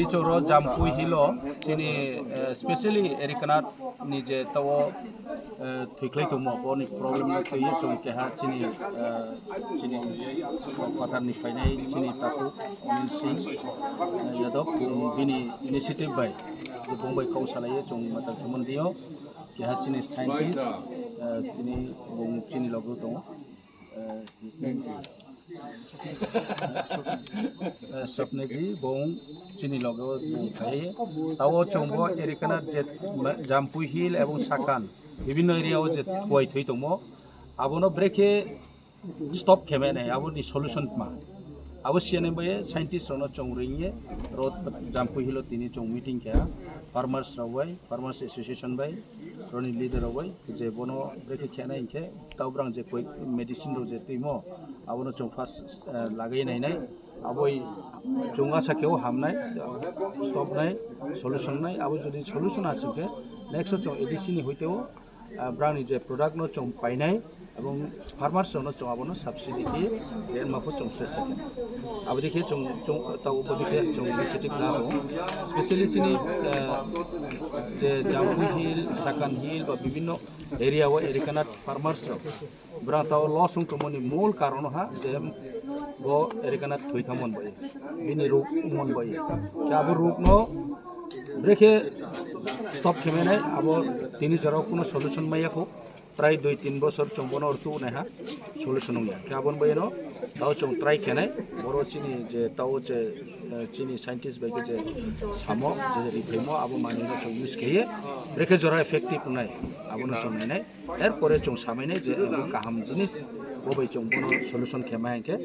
biri choro jampui hilo chini specially erikanat ni je tawo thiklai tomo boni problem na kye chong ke ha chini patar ni fainai chini taku min sing yadok bini initiative bai je bombai kausalai chong mata thumon dio ke ha chini scientist tini bong chini logo tong Sapne ji bong chini logo khai tawo chongbo erikana je jampui hill ebong sakan bibhinno area o je khoi thoi tomo abono breke stop kheme nai aboni solution ma अवश्य ने बे scientist रोनो चोंगरिये road जाम्पु हिलो तिनी चोंग meeting क्या farmers रवाई farmers association बाई रोनी लीडर रवाई जे बोनो ब्रेके खेना इनके ताउब्रांग जे कोई मेडिसिन रो जे तिमो आवनो चोंग फास लागाई नाय नाय आवई चोंगा साकेओ हामनाय स्टॉप नाय सॉल्यूशन नाय आवो जदि सॉल्यूशन आसके नेक्स्ट चोंग एडिसिन होइतेओ ब्रांनि जे प्रोडक्ट नो चोंग पाइनाय এবং ফার্মার্স নো চং আবনো সাবসিডি কি রেন মাফো চং চেষ্টা করে আবো দেখে চং চং তাও বদিকে চং ইনিশিয়েটিভ না हो স্পেশালি চিনি যে জাম্পু হিল সাকান হিল বা বিভিন্ন এরিয়া ও এরিকানাট ফার্মার্স ব্রা তাও লসং তমনি মূল কারণ হা যে গো এরিকানাট থইথামন বই বিনি রোগ মন বই কে আবো রোগ নো ব্রেকে স্টপ খেমেনাই আবো তিনি জরাও কোনো সলিউশন মাইয়াকো प्राय 2-3 बছর चंबन अर्थ नेहा सल्यूशन होया गाबन बयनो ताव चंग ट्राई केनाय बरो चिनी जे ताव जे चिनी साइंटिस्ट बायके जे सामो जे रिफेमो आबो मानिनो चंग यूज केये ब्रेके जरा इफेक्टिव नाय आबोनो चंग नाय एर परे चंग सामायनाय जे गाहाम जिनिस बबे चंबनो सल्यूशन केमायके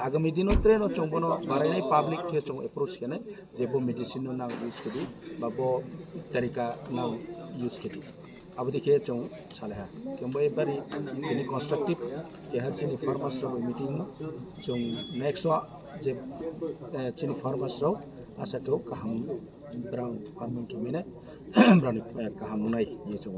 आगामी दिनो ट्रेनो चंबनो बारायनाय पाब्लिक के चंग अप्रोच केनाय जे बो मेडिसिन ना यूज केदि बा बो तरीका ना यूज केदि अब देखिए चौं साले है क्योंकि एक बारी ini constructive के हर चीनी फार्मर्स रो मीटिंग में चौं नेक्स्ट जे चीनी फार्मर्स रो आशा को कहम ब्राउन फार्मिंग के मैंने ब्राउन कहम नहीं ये चौं